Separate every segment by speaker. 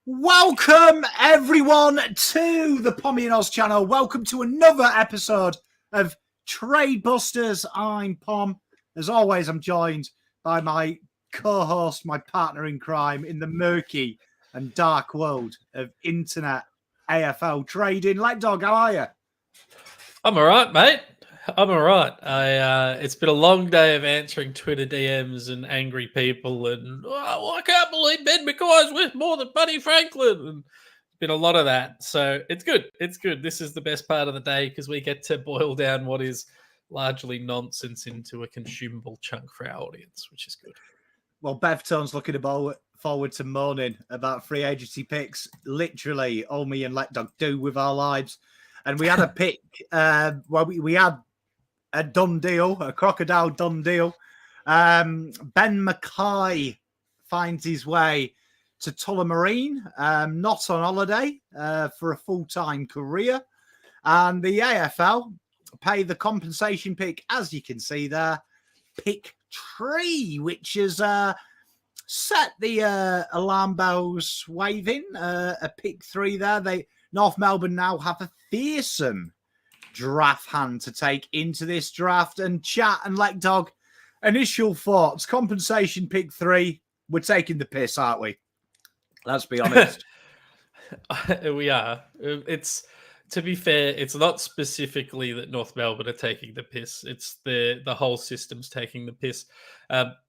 Speaker 1: Welcome, everyone, to the Pommy and Oz channel. Welcome to another episode of Tradebusters. I'm Pom. As always, I'm joined by my co-host, my partner in crime in the murky and dark world of internet AFL trading. Dog, how are you?
Speaker 2: I'm all right, mate. I'm all right. It's been a long day of answering Twitter DMs and angry people, and I can't believe Ben McKay's worth more than Buddy Franklin. And it's been a lot of that, so it's good. It's good. This is the best part of the day because we get to boil down what is largely nonsense into a consumable chunk for our audience, which is good.
Speaker 1: Well, Bevtone's looking forward to moaning about free agency picks. Literally, all me and Dog do with our lives. And we had a pick. We had a done deal, a crocodile done deal. Ben McKay finds his way to Tullamarine, not on holiday, for a full-time career. And the AFL pay the compensation pick, as you can see there, pick 3, which has set the alarm bells waving. A pick 3 there. North Melbourne now have a fearsome draft hand to take into this draft. And chat and Dog, initial thoughts. Compensation pick 3. We're taking the piss, aren't we? Let's be honest.
Speaker 2: We are. It's, to be fair, it's not specifically that North Melbourne are taking the piss. It's the whole system's taking the piss.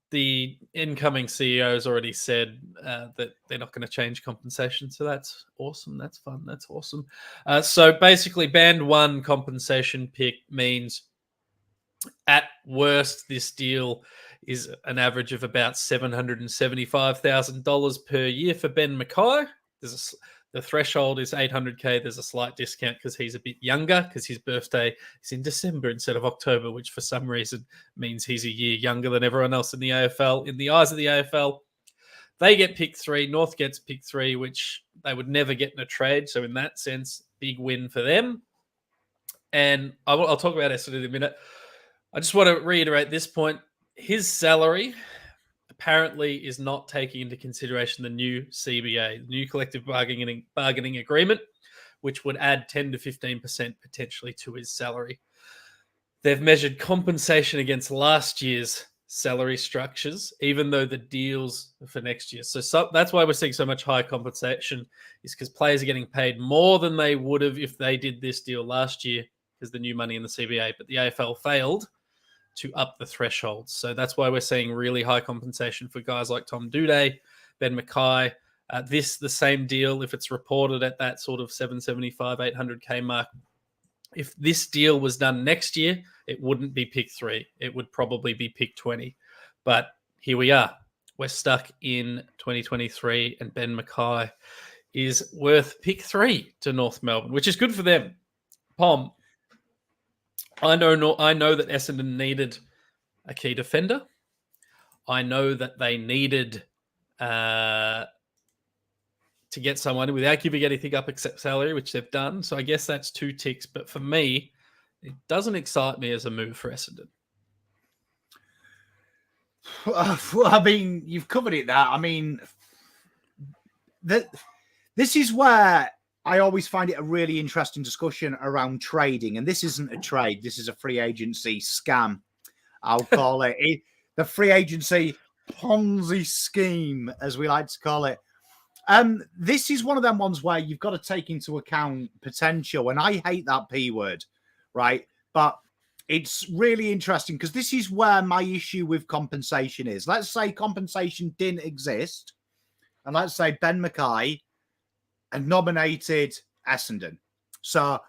Speaker 2: The incoming CEO has already said that they're not going to change compensation. So that's awesome. That's fun. That's awesome. So basically, band 1 compensation pick means at worst, this deal is an average of about $775,000 per year for Ben McKay. The threshold is $800K. There's a slight discount because he's a bit younger because his birthday is in December instead of October, which for some reason means he's a year younger than everyone else in the AFL. In the eyes of the AFL, they get pick 3. North gets pick 3, which they would never get in a trade. So in that sense, big win for them. And I'll talk about Essendon in a minute. I just want to reiterate this point. His salary apparently is not taking into consideration the new CBA, the new collective bargaining agreement, which would add 10 to 15% potentially to his salary. They've measured compensation against last year's salary structures, even though the deals are for next year. So that's why we're seeing so much high compensation, is because players are getting paid more than they would have if they did this deal last year because the new money in the CBA. But the AFL failed to up the thresholds. So that's why we're seeing really high compensation for guys like Tom Doedee, Ben McKay. The same deal, if it's reported at that sort of 775, 800K mark, if this deal was done next year, it wouldn't be pick 3. It would probably be pick 20. But here we are. We're stuck in 2023 and Ben McKay is worth pick 3 to North Melbourne, which is good for them. Pom, I know that Essendon needed a key defender. I know that they needed to get someone without giving anything up except salary, which they've done. So I guess that's 2 ticks. But for me, it doesn't excite me as a move for Essendon.
Speaker 1: I mean, you've covered it there. I mean, this is where I always find it a really interesting discussion around trading. And this isn't a trade. This is a free agency scam, I'll call it. The free agency Ponzi scheme, as we like to call it. This is one of them ones where you've got to take into account potential. And I hate that P word, right? But it's really interesting because this is where my issue with compensation is. Let's say compensation didn't exist. And let's say Ben McKay and nominated Essendon. So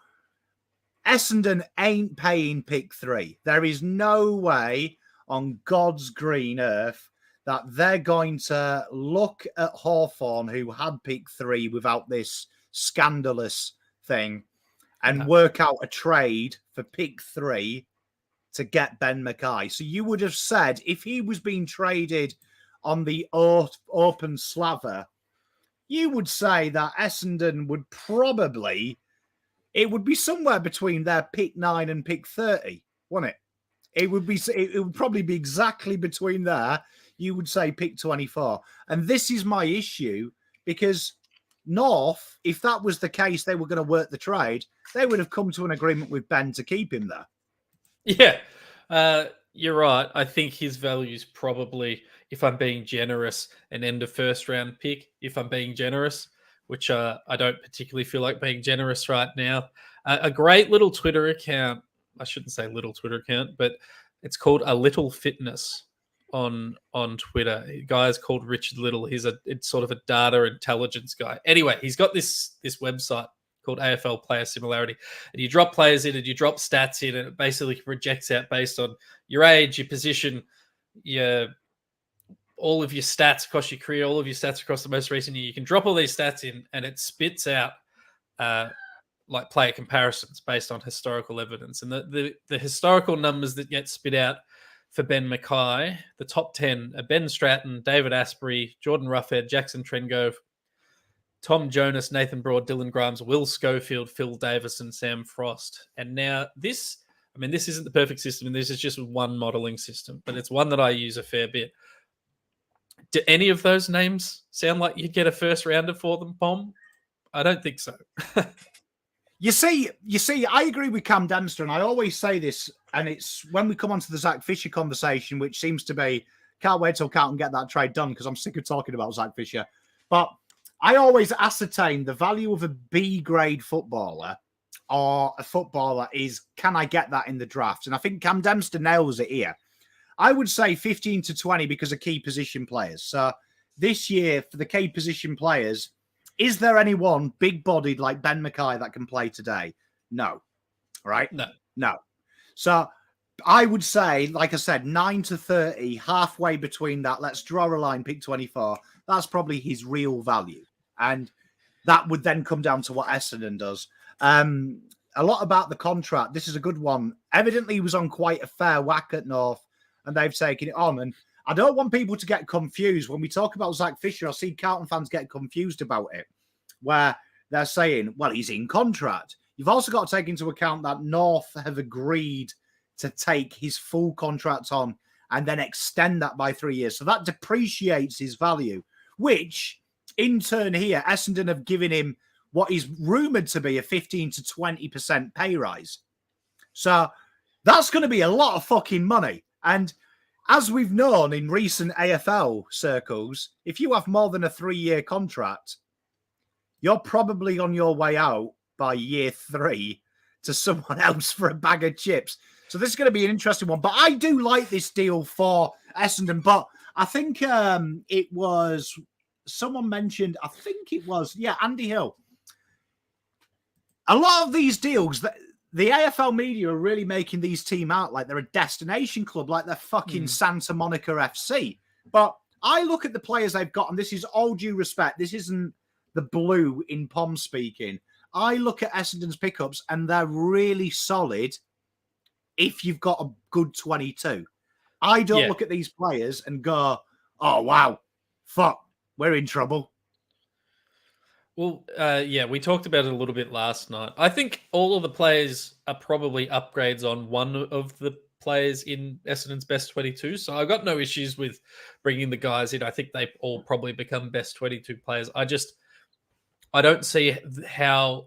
Speaker 1: Essendon ain't paying pick 3. There is no way on God's green earth that they're going to look at Hawthorn, who had pick 3 without this scandalous thing, and work out a trade for pick 3 to get Ben McKay. So you would have said if he was being traded on the open slather, you would say that Essendon would probably, it would be somewhere between their pick 9 and pick 30, wouldn't it? It would probably be exactly between there. You would say pick 24. And this is my issue because North, if that was the case, they were going to work the trade, they would have come to an agreement with Ben to keep him there.
Speaker 2: Yeah, you're right. I think his value is probably, if I'm being generous, an end of first round pick, if I'm being generous, which I don't particularly feel like being generous right now. A great little Twitter account, I shouldn't say little Twitter account, but it's called A Little Fitness on Twitter. A guy is called Richard Little. It's sort of a data intelligence guy. Anyway, he's got this website called AFL Player Similarity, and you drop players in and you drop stats in, and it basically projects out based on your age, your position, all of your stats across your career, all of your stats across the most recent year. You can drop all these stats in, and it spits out like player comparisons based on historical evidence. And the historical numbers that get spit out for Ben Mackay, the top 10 are Ben Stratton, David Asprey, Jordan Roughhead, Jackson Trengove, Tom Jonas, Nathan Broad, Dylan Grimes, Will Schofield, Phil Davison, Sam Frost. And now this isn't the perfect system, and this is just one modeling system, but it's one that I use a fair bit. Do any of those names sound like you'd get a first rounder for them, Pom? I don't think so.
Speaker 1: You see, I agree with Cam Dempster, and I always say this, and it's when we come onto the Zach Fisher conversation, which seems to be, can't wait till Carlton get that trade done because I'm sick of talking about Zach Fisher. But I always ascertain the value of a B-grade footballer or a footballer is, can I get that in the draft? And I think Cam Dempster nails it here. I would say 15 to 20 because of key position players. So this year, for the key position players, is there anyone big-bodied like Ben Mackay that can play today? No. Right? No. So I would say, like I said, 9 to 30, halfway between that. Let's draw a line, pick 24. That's probably his real value. And that would then come down to what Essendon does. A lot about the contract. This is a good one. Evidently, he was on quite a fair whack at North, and they've taken it on. And I don't want people to get confused. When we talk about Zach Fisher, I see Carlton fans get confused about it, where they're saying, well, he's in contract. You've also got to take into account that North have agreed to take his full contract on and then extend that by 3 years. So that depreciates his value, which in turn here, Essendon have given him what is rumoured to be a 15 to 20% pay rise. So that's going to be a lot of fucking money. And as we've known in recent AFL circles, if you have more than a 3-year contract, you're probably on your way out by year 3 to someone else for a bag of chips. So this is going to be an interesting one. But I do like this deal for Essendon. But I think it was someone mentioned, Andy Hill. A lot of these deals, the AFL media are really making these teams out like they're a destination club, like they're fucking Santa Monica FC. But I look at the players they've got, and this is all due respect. This isn't the blue in Pom speaking. I look at Essendon's pickups, and they're really solid if you've got a good 22. I don't look at these players and go, oh, wow, fuck, we're in trouble.
Speaker 2: Well, we talked about it a little bit last night. I think all of the players are probably upgrades on one of the players in Essendon's best 22. So I've got no issues with bringing the guys in. I think they all probably become best 22 players. I don't see how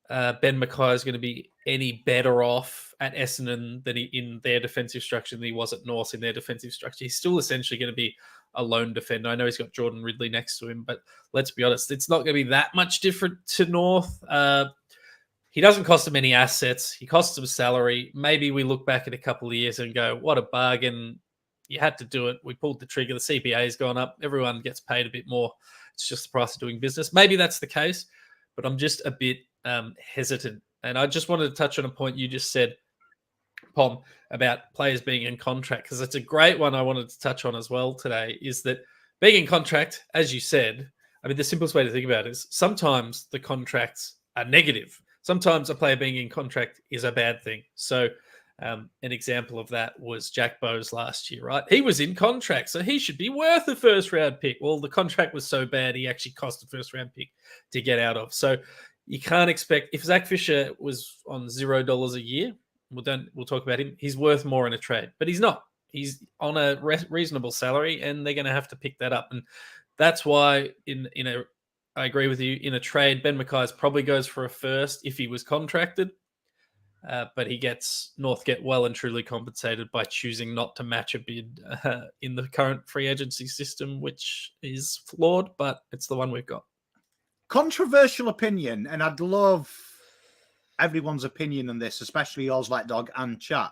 Speaker 2: Ben Mackay is going to be any better off at Essendon than in their defensive structure than he was at North in their defensive structure. He's still essentially going to be a lone defender. I know he's got Jordan Ridley next to him, but let's be honest, it's not going to be that much different to North. He doesn't cost them any assets. He costs them salary. Maybe we look back in a couple of years and go, what a bargain. You had to do it. We pulled the trigger. The CPA has gone up. Everyone gets paid a bit more. It's just the price of doing business. Maybe that's the case, but I'm just a bit hesitant. And I just wanted to touch on a point you just said, Pom, about players being in contract, because it's a great one I wanted to touch on as well today, is that being in contract, as you said, I mean, the simplest way to think about it is sometimes the contracts are negative. Sometimes a player being in contract is a bad thing. So an example of that was Jack Bowes last year, right? He was in contract, so he should be worth a first-round pick. Well, the contract was so bad, he actually cost a first-round pick to get out of. So you can't expect, if Zach Fisher was on $0 a year, we'll talk about him, he's worth more in a trade, but he's not. He's on a reasonable salary, and they're going to have to pick that up. And that's why in a I agree with you. In a trade, Ben Mackay probably goes for a first if he was contracted. But he gets North get well and truly compensated by choosing not to match a bid in the current free agency system, which is flawed, but it's the one we've got.
Speaker 1: Controversial opinion, and I'd love everyone's opinion on this, especially yours, like Dog and chat.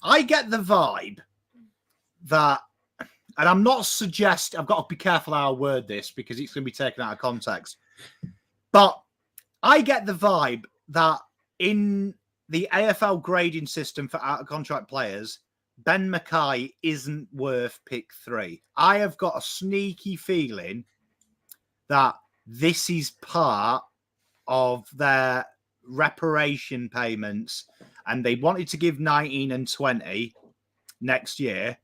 Speaker 1: I get the vibe that, and I'm not suggesting, I've got to be careful how I word this because it's going to be taken out of context, but I get the vibe that in the AFL grading system for out-of-contract players, Ben Mackay isn't worth pick 3. I have got a sneaky feeling that this is part of their reparation payments, and they wanted to give 19 and 20 next year,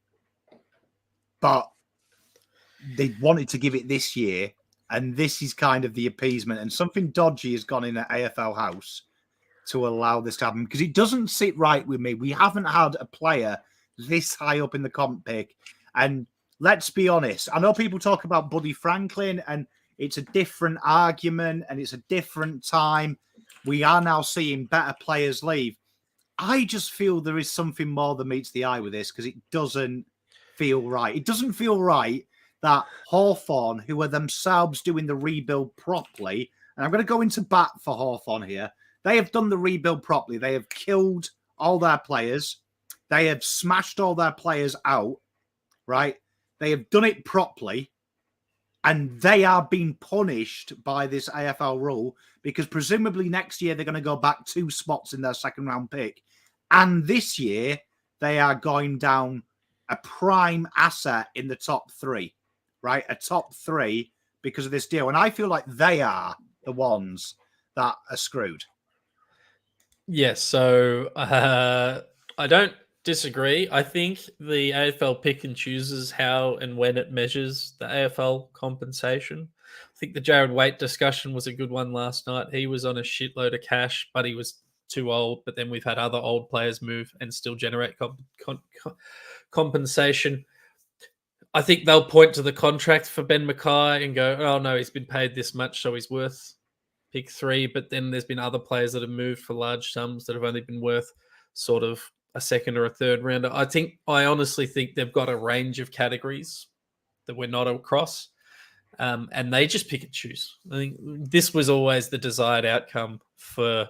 Speaker 1: but they wanted to give it this year, and this is kind of the appeasement, and something dodgy has gone in at AFL House to allow this to happen, because it doesn't sit right with me. We haven't had a player this high up in the comp pick. And let's be honest, I know people talk about Buddy Franklin, and it's a different argument, and it's a different time. We are now seeing better players leave. I just feel there is something more than meets the eye with this, because it doesn't feel right. It doesn't feel right that Hawthorn, who are themselves doing the rebuild properly, and I'm going to go into bat for Hawthorn here, they have done the rebuild properly. They have killed all their players. They have smashed all their players out, right? They have done it properly, and they are being punished by this AFL rule because presumably next year they're going to go back 2 spots in their second round pick. And this year they are going down a prime asset in the top 3, right? A top 3 because of this deal. And I feel like they are the ones that are screwed.
Speaker 2: Yes, so I don't disagree. I think the AFL pick and chooses how and when it measures the AFL compensation. I think the Jared Waite discussion was a good one last night. He was on a shitload of cash, but he was too old. But then we've had other old players move and still generate compensation. I think they'll point to the contract for Ben Mackay and go, oh, no, he's been paid this much, so he's worth pick 3, but then there's been other players that have moved for large sums that have only been worth sort of a second or a third rounder. I honestly think they've got a range of categories that we're not across, and they just pick and choose. I think this was always the desired outcome for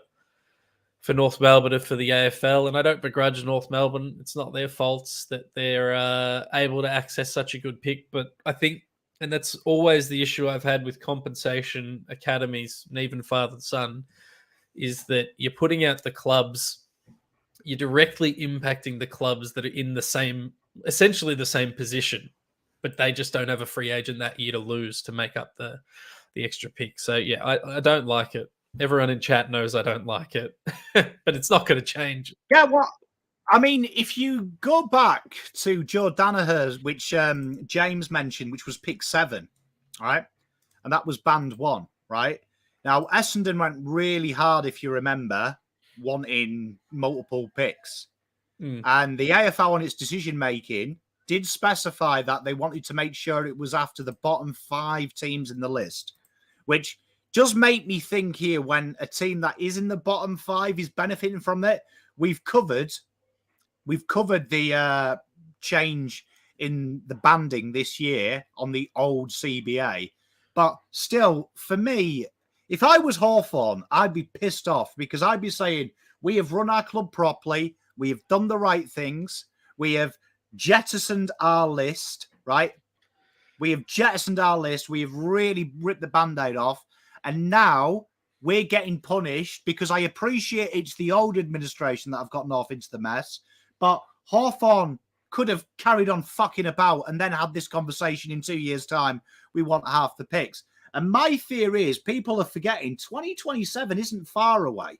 Speaker 2: North Melbourne and for the AFL, and I don't begrudge North Melbourne. It's not their faults that they're able to access such a good pick, but I think, and that's always the issue I've had with compensation academies and even father-son, is that you're putting out the clubs, you're directly impacting the clubs that are in the same, essentially the same position, but they just don't have a free agent that year to lose to make up the extra pick. So yeah, I don't like it. Everyone in chat knows I don't like it, but it's not going to change.
Speaker 1: Yeah, well, I mean, if you go back to Joe Danaher's, which James mentioned, which was pick 7, right? And that was band 1, right? Now, Essendon went really hard, if you remember, wanting multiple picks. And the AFL on its decision-making did specify that they wanted to make sure it was after the bottom 5 teams in the list, which just made me think here when a team that is in the bottom 5 is benefiting from it. We've covered the change in the banding this year on the old CBA. But still, for me, if I was Hawthorn, I'd be pissed off because I'd be saying, we have run our club properly. We have done the right things. We have jettisoned our list, right? We have jettisoned our list. We have really ripped the Band-Aid off. And now we're getting punished because I appreciate it's the old administration that have gotten off into the mess. But Hawthorn could have carried on fucking about and then had this conversation in 2 years' time. We want half the picks. And my fear is people are forgetting 2027 isn't far away.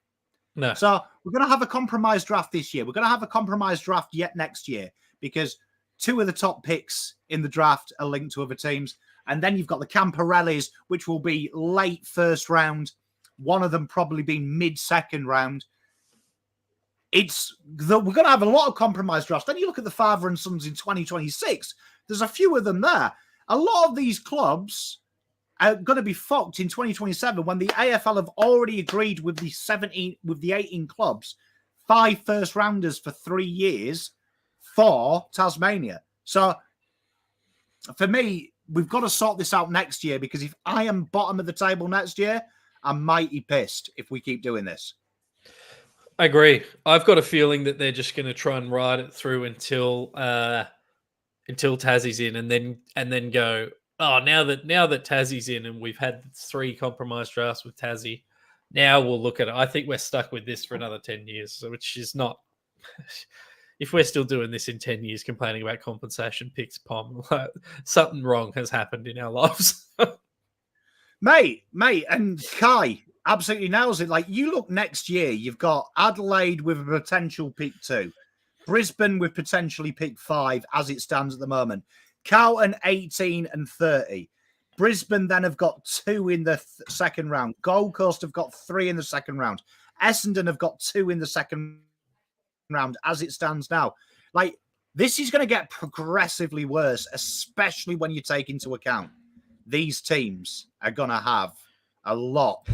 Speaker 2: No.
Speaker 1: So we're going to have a compromise draft this year. We're going to have a compromise draft yet next year because 2 of the top picks in the draft are linked to other teams. And then you've got the Camparellis, which will be late first round. One of them probably being mid-second round. We're going to have a lot of compromise drafts. Then you look at the father and sons in 2026. There's a few of them there. A lot of these clubs going to be fucked in 2027 when the AFL have already agreed with the 18 clubs, 5 first rounders for 3 years for Tasmania. So for me, we've got to sort this out next year, because if I am bottom of the table next year, I'm mighty pissed if we keep doing this.
Speaker 2: I agree. I've got a feeling that they're just going to try and ride it through until Tassie's in, and then go, oh, now that Tassie's in and we've had 3 compromise drafts with Tassie, now we'll look at it. I think we're stuck with this for another 10 years, which is not. If we're still doing this in 10 years, complaining about compensation picks, Pom, something wrong has happened in our lives.
Speaker 1: Mate, and Kai absolutely nails it. Like, you look next year, you've got Adelaide with a potential pick 2, Brisbane with potentially pick 5 as it stands at the moment, Carlton 18 and 30. Brisbane then have got 2 in the second round. Gold Coast have got 3 in the second round. Essendon have got 2 in the second round as it stands now. Like, this is going to get progressively worse, especially when you take into account these teams are going to have a lot.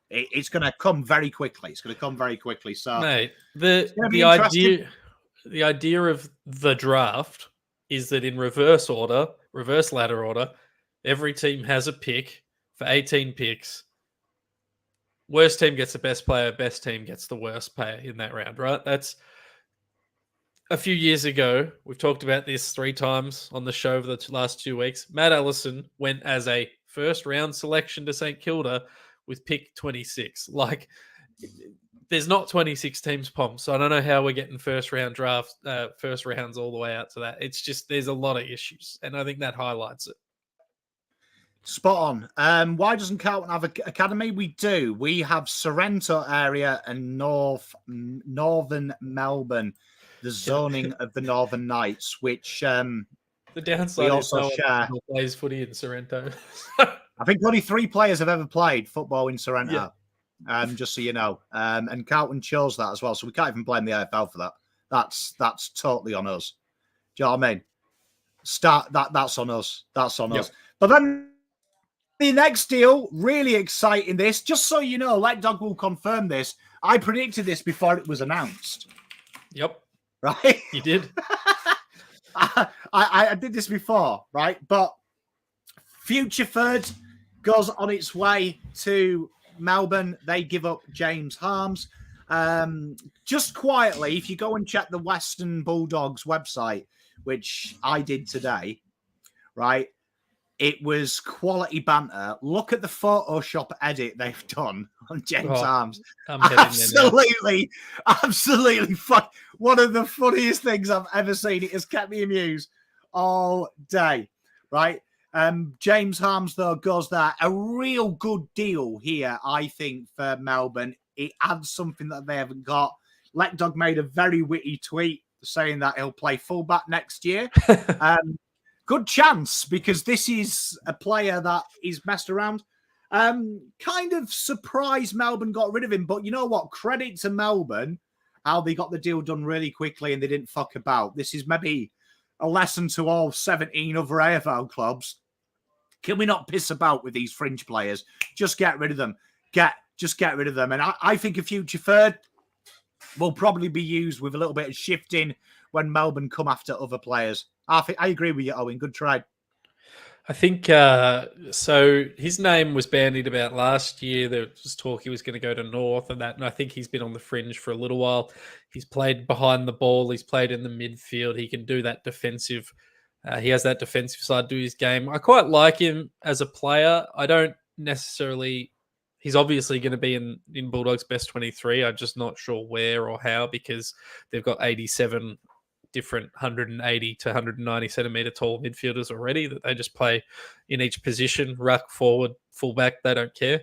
Speaker 1: It's going to come very quickly. So,
Speaker 2: mate, the idea of the draft is that in reverse ladder order, every team has a pick for 18 picks. Worst team gets the best player, best team gets the worst player in that round, right? That's a few years ago. We've talked about this 3 times on the show over the last 2 weeks. Matt Ellison went as a first round selection to St Kilda with pick 26. Like, there's not 26 teams, Pom, so I don't know how we're getting first rounds all the way out to that. It's just, there's a lot of issues, and I think that highlights it.
Speaker 1: Spot on. Why doesn't Carlton have an academy? We do. We have Sorrento area and northern Melbourne, the zoning of the Northern Knights, which
Speaker 2: the downside is no one plays footy in Sorrento.
Speaker 1: I think only 3 players have ever played football in Sorrento. Yeah. Just so you know. And Carlton chose that as well, so we can't even blame the AFL for that. That's totally on us. Do you know what I mean? That's on us. That's on us. But then the next deal, really exciting this. Just so you know, Letdog will confirm this. I predicted this before it was announced.
Speaker 2: Yep.
Speaker 1: Right?
Speaker 2: You did.
Speaker 1: I did this before, right? But Future Third goes on its way to Melbourne. They give up James Harms. Just quietly, if you go and check the Western Bulldogs website, which I did today, right? It was quality banter. Look at the Photoshop edit they've done on James Harms. Absolutely. Fuck. One of the funniest things I've ever seen. It has kept me amused all day, right? James Harms, though, goes there. A real good deal here, I think, for Melbourne. It adds something that they haven't got. Letdog made a very witty tweet saying that he'll play fullback next year. Good chance, because this is a player that is messed around. Kind of surprised Melbourne got rid of him, but you know what? Credit to Melbourne, how they got the deal done really quickly and they didn't fuck about. This is maybe a lesson to all 17 other AFL clubs. Can we not piss about with these fringe players? Just get rid of them. Just get rid of them. And I think a Future Third will probably be used with a little bit of shifting when Melbourne come after other players. I agree with you, Owen. Good try.
Speaker 2: I think so. His name was bandied about last year. There was talk he was going to go to North and that, and I think he's been on the fringe for a little while. He's played behind the ball. He's played in the midfield. He can do that defensive. He has that defensive side to his game. I quite like him as a player. I don't necessarily. He's obviously going to be in Bulldogs' best 23. I'm just not sure where or how, because they've got 87 different 180 to 190 centimetre tall midfielders already that they just play in each position, ruck, forward, fullback. They don't care.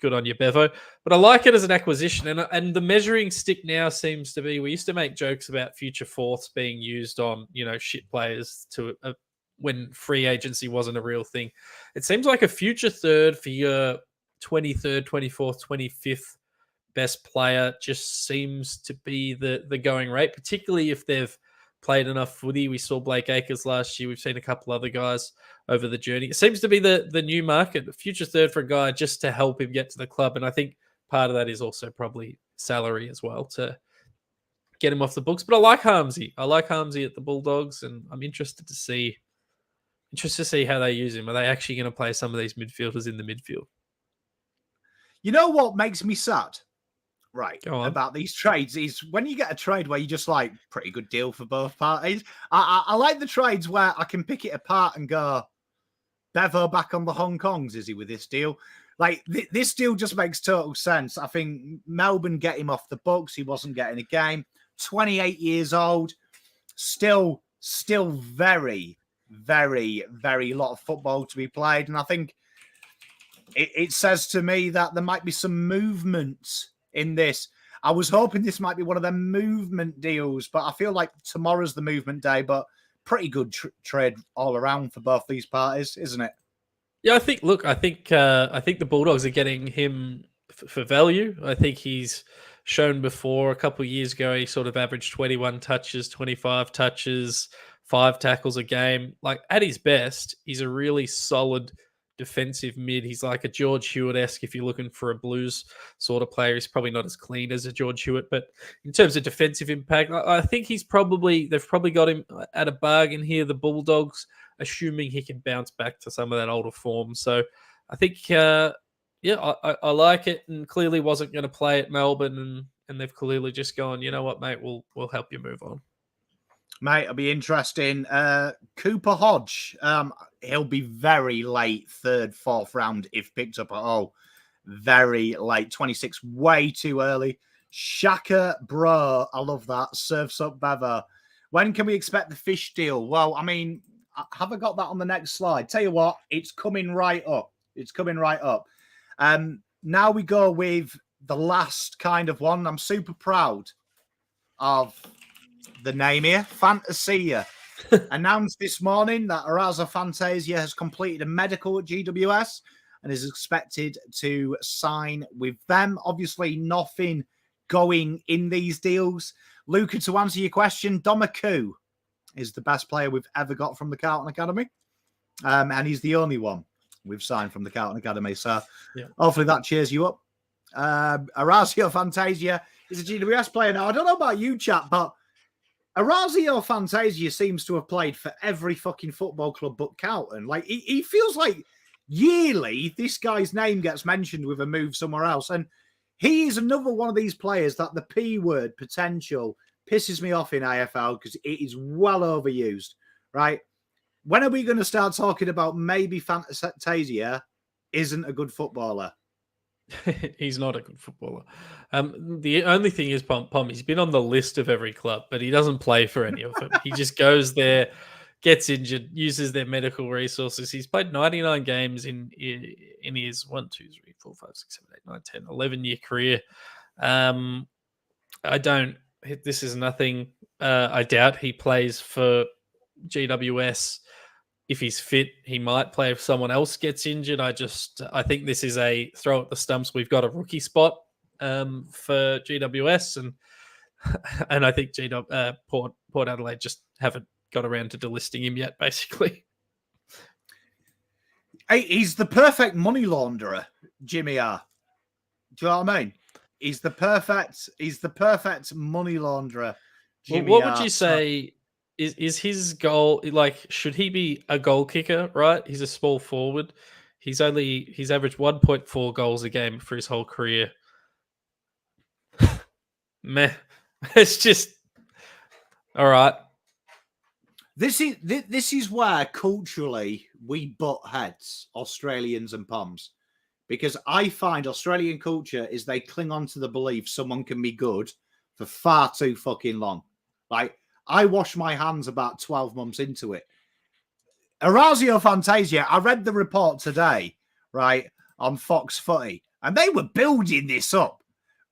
Speaker 2: Good on you, Bevo. But I like it as an acquisition. And the measuring stick now seems to be, we used to make jokes about future fourths being used on, shit players when free agency wasn't a real thing. It seems like a future third for your 23rd, 24th, 25th best player just seems to be the going rate, particularly if they've played enough footy. We saw Blake Acres last year. We've seen a couple other guys over the journey. It seems to be the new market, the future third for a guy just to help him get to the club. And I think part of that is also probably salary as well to get him off the books. But I like Harmsy. I like Harmsy at the Bulldogs, and I'm interested to see how they use him. Are they actually going to play some of these midfielders in the midfield?
Speaker 1: You know what makes me sad, right,
Speaker 2: about
Speaker 1: these trades is when you get a trade where you just like, pretty good deal for both parties. I like the trades where I can pick it apart and go, Bevo back on the Hong Kongs, is he, with this deal? Like, this deal just makes total sense. I think Melbourne get him off the books. He wasn't getting a game. 28 years old. Still very, very, very lot of football to be played. And I think it says to me that there might be some movement in this. I was hoping this might be one of them movement deals, but I feel like tomorrow's the movement day, but pretty good trade all around for both these parties, isn't it?
Speaker 2: Yeah, I think the Bulldogs are getting him for value. I think he's shown before a couple of years ago, he sort of averaged 21 touches, 25 touches, 5 tackles a game. Like, at his best, he's a really solid defensive mid. He's like a George Hewitt-esque if you're looking for a Blues sort of player. He's probably not as clean as a George Hewitt, but in terms of defensive impact, I think they've probably got him at a bargain here, the Bulldogs, assuming he can bounce back to some of that older form. So I think, I like it, and clearly wasn't going to play at Melbourne, and they've clearly just gone, you know what, mate, we'll help you move on.
Speaker 1: Mate, it'll be interesting. Cooper Hodge, he'll be very late, 3rd, 4th round if picked up at all. Very late, 26, way too early. Shaka, bro, I love that. Surfs up Bevo. When can we expect the fish deal? Well, I mean, have I got that on the next slide? Tell you what, it's coming right up. It's coming right up. Now we go with the last kind of one. I'm super proud of the name here. Fantasia announced this morning that Araza Fantasia has completed a medical at GWS and is expected to sign with them. Obviously, nothing going in these deals. Luca, to answer your question, Domaku is the best player we've ever got from the Carlton Academy. And he's the only one we've signed from the Carlton Academy. So hopefully that cheers you up. Orazio Fantasia is a GWS player. Now, I don't know about you, chat, but Orazio Fantasia seems to have played for every fucking football club but Carlton. Like, he feels like yearly this guy's name gets mentioned with a move somewhere else. And he is another one of these players that the P word, potential, pisses me off in AFL because it is well overused, right? When are we going to start talking about maybe Fantasia isn't a good footballer?
Speaker 2: He's not a good footballer. The only thing is, Pom, he's been on the list of every club, but he doesn't play for any of them. He just goes there, gets injured, uses their medical resources. He's played 99 games in his 1, 2, 3, 4, 5, 6, 7, 8, 9, 10, 11-year career. This is nothing. I doubt he plays for GWS. If he's fit, he might play if someone else gets injured. I think this is a throw at the stumps. We've got a rookie spot for GWS, and I think Port Adelaide just haven't got around to delisting him yet, basically.
Speaker 1: Hey, he's the perfect money launderer, Jimmy R. Do you know what I mean? He's the perfect money laundered.
Speaker 2: Well, what would you say is his goal? Like, should he be a goal kicker? Right, he's a small forward. He's averaged 1.4 goals a game for his whole career. Meh. It's just all right.
Speaker 1: This is where culturally we butt heads, Australians and Poms, because I find Australian culture is they cling on to the belief someone can be good for far too fucking long. Like, I washed my hands about 12 months into it. Orazio Fantasia, I read the report today, right, on Fox Footy, and they were building this up,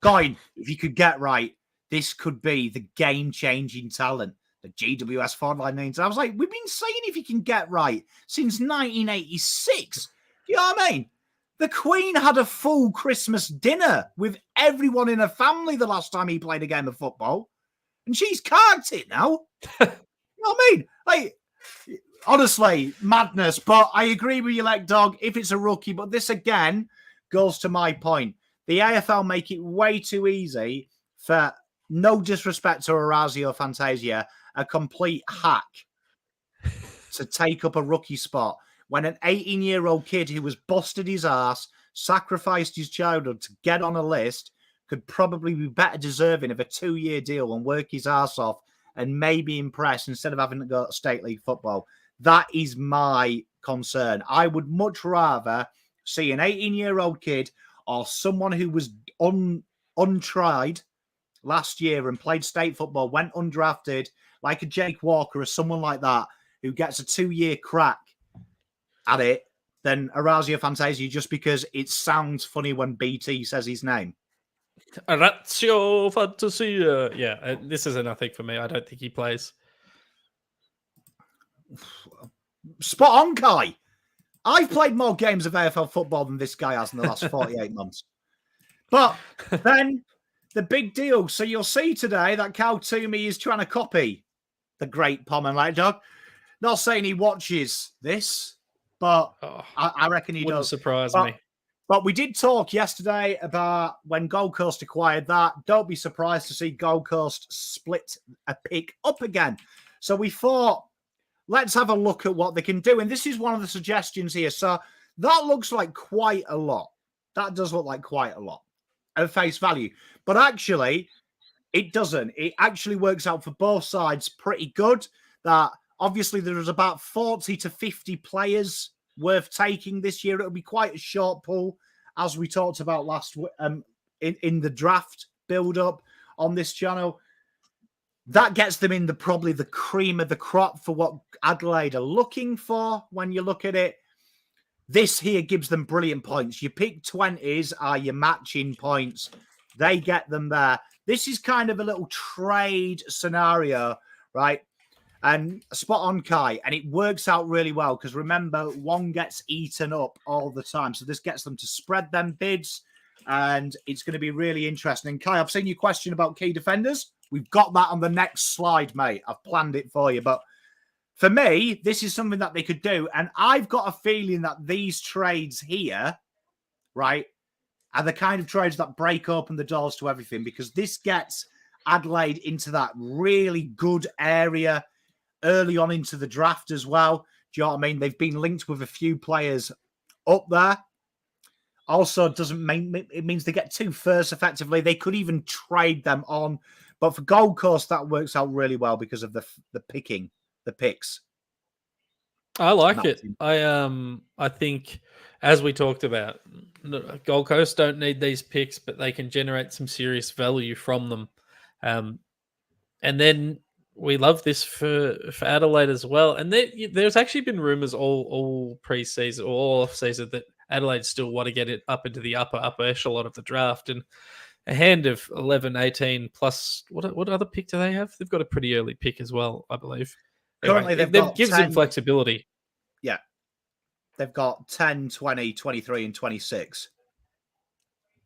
Speaker 1: going, if you could get right, this could be the game-changing talent the GWS forward line needs. I was like, we've been saying if you can get right since 1986. You know what I mean? The Queen had a full Christmas dinner with everyone in her family the last time he played a game of football. And she's carked it now. You know what I mean? Like, honestly, madness. But I agree with you, like dog, if it's a rookie. But this again goes to my point. The AFL make it way too easy for, no disrespect to Orazio Fantasia, a complete hack to take up a rookie spot when an 18-year-old kid who was busted his ass, sacrificed his childhood to get on a list, could probably be better deserving of a 2-year deal and work his ass off and maybe impress instead of having to go to state league football. That is my concern. I would much rather see an 18-year-old kid or someone who was untried last year and played state football, went undrafted, like a Jake Walker or someone like that, who gets a 2-year crack at it, than Orazio Fantasia just because it sounds funny when BT says his name.
Speaker 2: Orazio Fantasia. Yeah, this is a nothing for me. I don't think he plays.
Speaker 1: Spot on, Kai. I've played more games of AFL football than this guy has in the last 48 months. But then the big deal. So you'll see today that Cal Toomey is trying to copy the great Pom and Light Dog. Not saying he watches this, but I reckon he
Speaker 2: wouldn't
Speaker 1: does.
Speaker 2: Surprise me.
Speaker 1: But we did talk yesterday about when Gold Coast acquired that. Don't be surprised to see Gold Coast split a pick up again. So we thought, let's have a look at what they can do. And this is one of the suggestions here. So that looks like quite a lot. That does look like quite a lot at face value. But actually, it doesn't. It actually works out for both sides pretty good. That obviously there was about 40 to 50 players worth taking this year. It'll be quite a short pool, as we talked about last in the draft build-up on this channel. That gets them in probably the cream of the crop for what Adelaide are looking for when you look at it. This here gives them brilliant points. You pick 20s are your matching points. They get them there. This is kind of a little trade scenario, right? And spot on, Kai. And it works out really well because remember, one gets eaten up all the time. So this gets them to spread them bids. And it's going to be really interesting. And Kai, I've seen your question about key defenders. We've got that on the next slide, mate. I've planned it for you. But for me, this is something that they could do. And I've got a feeling that these trades here, right, are the kind of trades that break open the doors to everything because this gets Adelaide into that really good area early on into the draft as well. Do you know what I mean? They've been linked with a few players up there. Also, doesn't mean it means they get 2 firsts effectively. They could even trade them on. But for Gold Coast, that works out really well because of the picks.
Speaker 2: I like it. I think, as we talked about, Gold Coast don't need these picks, but they can generate some serious value from them. And then we love this for Adelaide as well. And there's actually been rumours all pre-season or all off-season that Adelaide still want to get it up into the upper echelon of the draft. And a hand of 11, 18 plus, what other pick do they have? They've got a pretty early pick as well, I believe.
Speaker 1: Currently,
Speaker 2: anyway, gives 10, them flexibility.
Speaker 1: Yeah. They've got 10, 20, 23, and 26.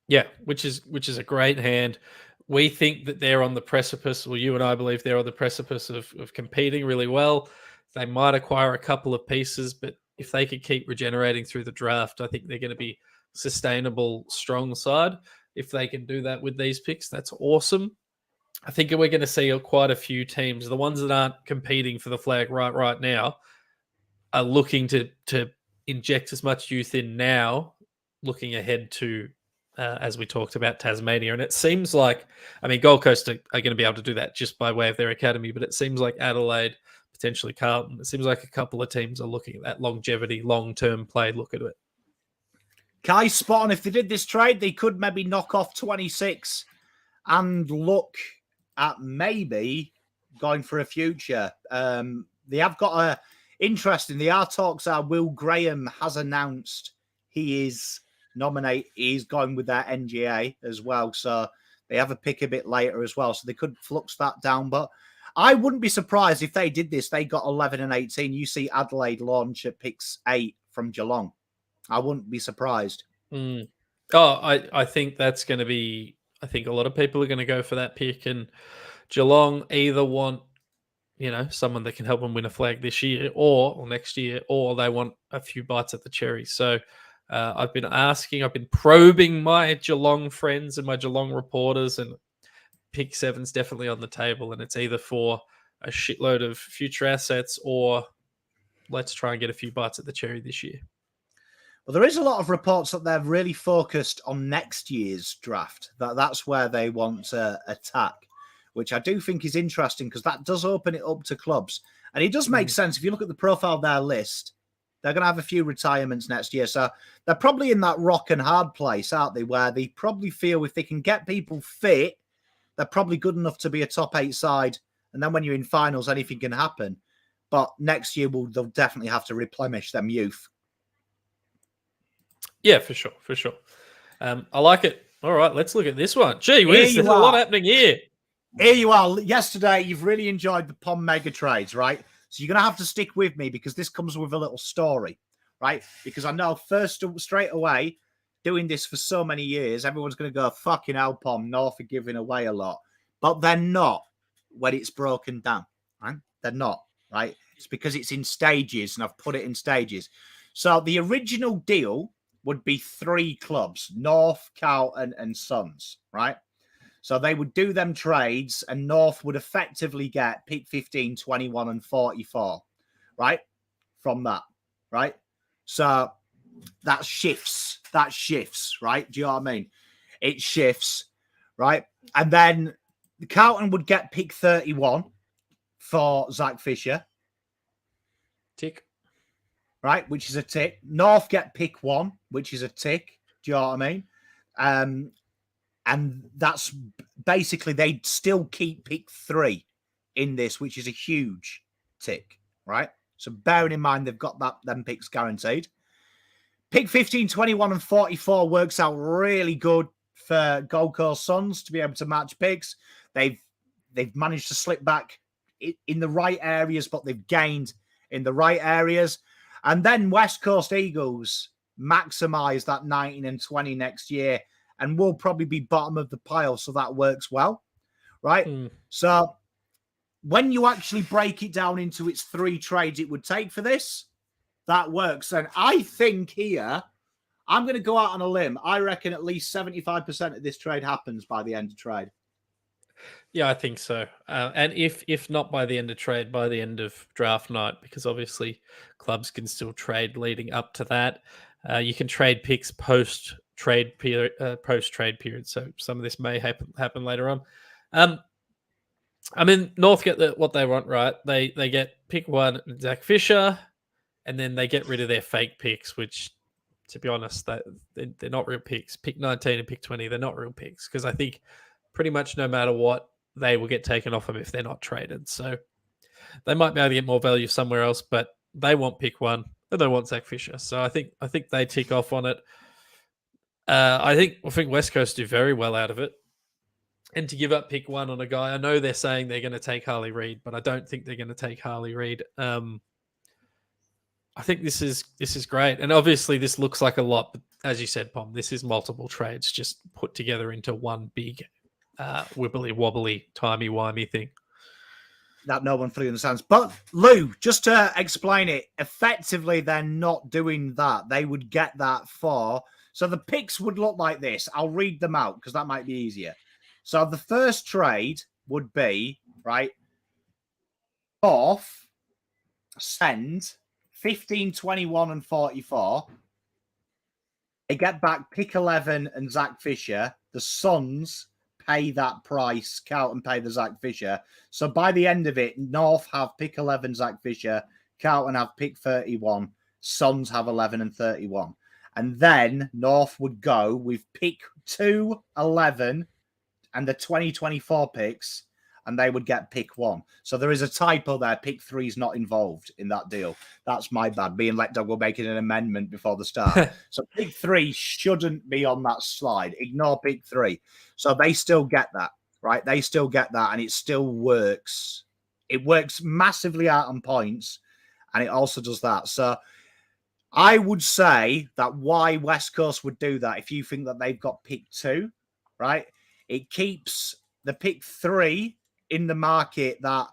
Speaker 2: Yeah, which is a great hand. We think that they're on the precipice, or you and I believe they're on the precipice of competing really well. They might acquire a couple of pieces, but if they could keep regenerating through the draft, I think they're going to be sustainable, strong side. If they can do that with these picks, that's awesome. I think we're going to see quite a few teams, the ones that aren't competing for the flag right now, are looking to inject as much youth in now, looking ahead to, as we talked about, Tasmania. And it seems like, I mean, Gold Coast are going to be able to do that just by way of their academy, but it seems like Adelaide, potentially Carlton, it seems like a couple of teams are looking at that longevity, long-term play, look at it.
Speaker 1: Kai, spot on. If they did this trade, they could maybe knock off 26 and look at maybe going for a future. They have got a interesting. The R talks are Will Graham has announced he is he's going with their NGA as well. So they have a pick a bit later as well. So they could flux that down. But I wouldn't be surprised if they did this. They got 11 and 18. You see Adelaide launch at picks 8 from Geelong. I wouldn't be surprised.
Speaker 2: Oh, I think that's going to be, I think a lot of people are going to go for that pick, and Geelong either want someone that can help them win a flag this year or next year, or they want a few bites at the cherry. So I've been probing my Geelong friends and my Geelong reporters, and pick 7's definitely on the table, and it's either for a shitload of future assets or let's try and get a few bites at the cherry this year.
Speaker 1: Well, there is a lot of reports that they're really focused on next year's draft. That's where they want to attack, which I do think is interesting because that does open it up to clubs. And it does make sense. If you look at the profile of their list, they're going to have a few retirements next year. So they're probably in that rock and hard place, aren't they, where they probably feel if they can get people fit, they're probably good enough to be a top 8 side. And then when you're in finals, anything can happen. But next year, they'll definitely have to replenish them youth.
Speaker 2: Yeah, for sure. I like it. All right, let's look at this one. Gee whiz, there's a lot happening here.
Speaker 1: Here you are. Yesterday, you've really enjoyed the POM mega trades, right? So you're going to have to stick with me because this comes with a little story, right? Because I know straight away, doing this for so many years, everyone's going to go, fucking hell, POM, North are giving away a lot. But they're not when it's broken down, right? They're not, right? It's because it's in stages, and I've put it in stages. So the original deal would be 3 clubs, North, Carlton, and Suns, right? So they would do them trades, and North would effectively get pick 15, 21, and 44, right? From that, right? So that shifts, right? Do you know what I mean? It shifts, right? And then the Carlton would get pick 31 for Zach Fisher.
Speaker 2: Tick.
Speaker 1: Right, which is a tick. North get pick 1, which is a tick. Do you know what I mean? And that's basically they'd still keep pick 3 in this, which is a huge tick, right? So bearing in mind they've got them picks guaranteed. Pick 15, 21, and 44 works out really good for Gold Coast Suns to be able to match picks. They've managed to slip back in the right areas, but they've gained in the right areas. And then West Coast Eagles maximize that 19 and 20 next year and will probably be bottom of the pile. So that works well, right? So when you actually break it down into its 3 trades it would take for this, that works. And I think here, I'm going to go out on a limb. I reckon at least 75% of this trade happens by the end of trade.
Speaker 2: Yeah, I think so. And if not by the end of trade, by the end of draft night, because obviously clubs can still trade leading up to that. You can trade picks post trade period. So some of this may happen later on. I mean, North get what they want, right? They get pick 1, Zach Fisher, and then they get rid of their fake picks, which, to be honest, they're not real picks. Pick 19 and pick 20, they're not real picks, because I think pretty much no matter what, they will get taken off them if they're not traded. So they might be able to get more value somewhere else, but they want pick 1 and they want Zach Fisher. So I think they tick off on it. I think West Coast do very well out of it. And to give up pick 1 on a guy, I know they're saying they're going to take Harley Reid, but I don't think they're going to take Harley Reid. I think this is great. And obviously this looks like a lot, but as you said, Pom, this is multiple trades just put together into one big wibbly wobbly timey-wimey thing
Speaker 1: that no one fully understands. But Lou, just to explain it, effectively they're not doing that. They would get that for. So the picks would look like this. I'll read them out because that might be easier. So the first trade would be, right, North send 15, 21, and 44. They get back pick 11 and Zach Fisher. The Suns pay that price. Carlton pay the Zach Fisher. So by the end of it, North have pick 11, Zach Fisher. Carlton have pick 31. Suns have 11 and 31. And then North would go with pick 2, 11, and the 2024 picks, and they would get pick 1. So there is a typo there. Pick 3 is not involved in that deal. That's my bad. Me and Let Dog were making an amendment before the start. So pick 3 shouldn't be on that slide. Ignore pick 3. So they still get that, right? They still get that, and it still works. It works massively out on points, and it also does that. So I would say that why West Coast would do that, if you think that they've got pick 2, right? It keeps the pick 3 in the market that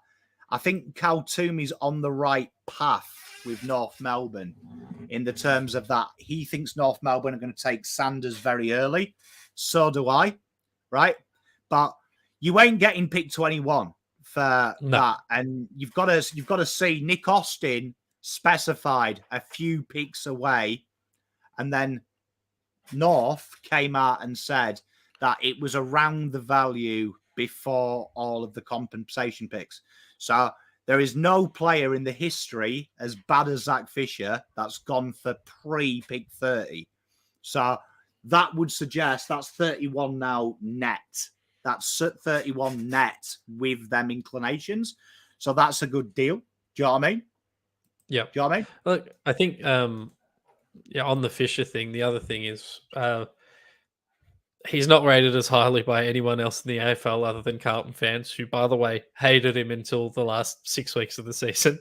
Speaker 1: I think Cal Toomey's on the right path with North Melbourne in the terms of that. He thinks North Melbourne are going to take Sanders very early. So do I, right? But you ain't getting pick 21 for that. And you've got to see Nick Austin specified a few picks away. And then North came out and said that it was around the value before all of the compensation picks. So there is no player in the history as bad as Zach Fisher that's gone for pre-pick 30. So that would suggest that's 31 now net. That's 31 net with them inclinations. So that's a good deal. Do you know what I mean?
Speaker 2: Yeah.
Speaker 1: Do you know what I mean?
Speaker 2: Look, I think, on the Fisher thing, the other thing is he's not rated as highly by anyone else in the AFL other than Carlton fans, who, by the way, hated him until the last 6 weeks of the season.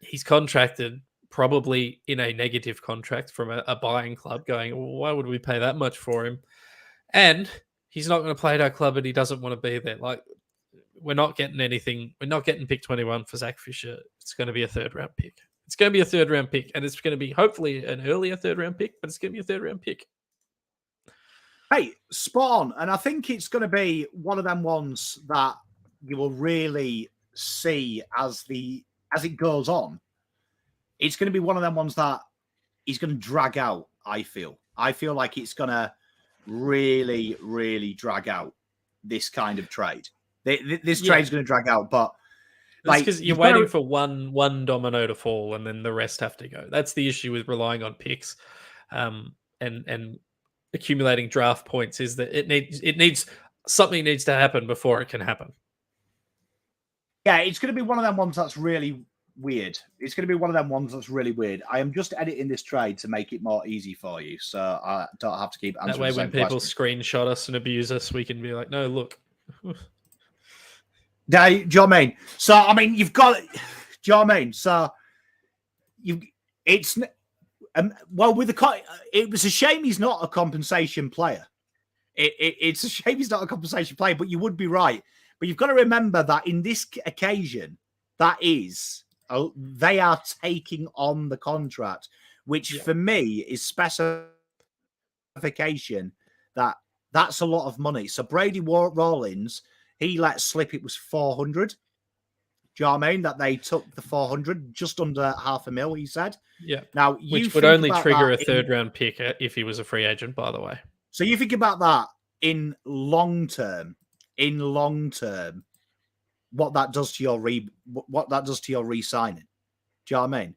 Speaker 2: He's contracted probably in a negative contract from a buying club going, well, why would we pay that much for him? And he's not going to play at our club and he doesn't want to be there. Like, we're not getting anything. We're not getting pick 21 for Zach Fisher. It's going to be a third-round pick. It's going to be a third-round pick, and it's going to be hopefully an earlier third-round pick, but it's going to be a third-round pick.
Speaker 1: Hey, spot on. And I think it's going to be one of them ones that you will really see as it goes on. It's going to be one of them ones that he's going to drag out, I feel. I feel like it's going to really, really drag out this kind of trade. This trade's going to drag out, but
Speaker 2: because you're waiting for one domino to fall and then the rest have to go. That's the issue with relying on picks and accumulating draft points, is that something needs to happen before it can happen.
Speaker 1: Yeah, it's going to be one of them ones that's really weird. It's going to be one of them ones that's really weird. I am just editing this trade to make it more easy for you, so I don't have to keep answering.
Speaker 2: That way, when people screenshot us and abuse us, we can be like, "No, look."
Speaker 1: Do you know what I mean? So, I mean, you've got. Do you know what I mean? So, it's well with the. It was a shame he's not a compensation player. It's a shame he's not a compensation player, but you would be right. But you've got to remember that in this occasion, that is, they are taking on the contract, which for me is specification that that's a lot of money. So Brady Rawlins, he let slip it was 400. Do you know what I mean? That they took the 400, just under $500,000, he said.
Speaker 2: Yeah.
Speaker 1: Now,
Speaker 2: which would only trigger a third-round pick if he was a free agent, by the way.
Speaker 1: So you think about that in long term, what that does to your re-signing. Do you know what I mean?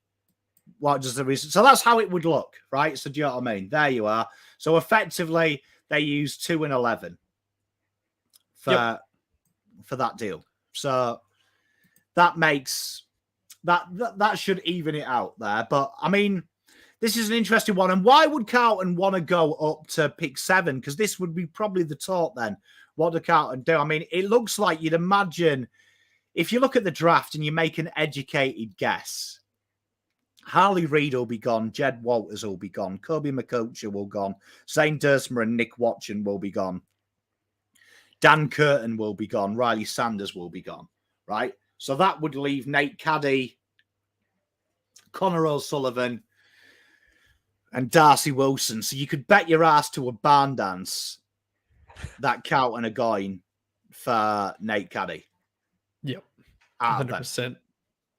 Speaker 1: What does the reason? So that's how it would look, right? So do you know what I mean? There you are. So effectively, they use 2 and 11 for that deal. So that makes that should even it out there. But I mean, this is an interesting one. And why would Carlton want to go up to pick 7? Because this would be probably the talk then. What do Carlton do? I mean, it looks like you'd imagine if you look at the draft and you make an educated guess, Harley Reid will be gone, Jed Walters will be gone, Kobe McCocha will be gone, Zane Dursma and Nick Watson will be gone, Dan Curtin will be gone, Riley Sanders will be gone, right? So that would leave Nate Caddy, Connor O'Sullivan, and Darcy Wilson. So you could bet your ass to a barn dance that Carlton are going for Nate Caddy.
Speaker 2: Yep. 100%.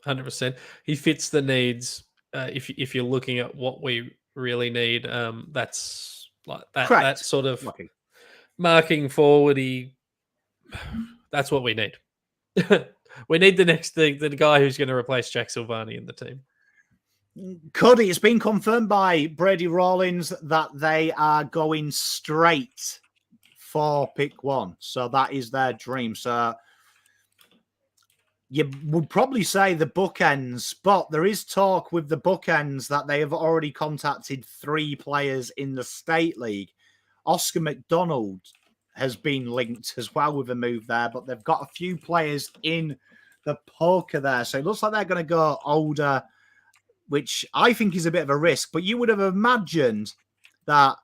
Speaker 2: 100%. He fits the needs. If you're looking at what we really need, that's like that.
Speaker 1: Correct.
Speaker 2: That sort of marking forward. That's what we need. We need the guy who's going to replace Jack Silvani in the team.
Speaker 1: Cody, it's been confirmed by Brady Rawlins that they are going straight for pick 1. So that is their dream. So you would probably say the bookends, but there is talk with the bookends that they have already contacted 3 players in the State League. Oscar McDonald has been linked as well with a move there, but they've got a few players in the poker there. So it looks like they're going to go older, which I think is a bit of a risk. But you would have imagined that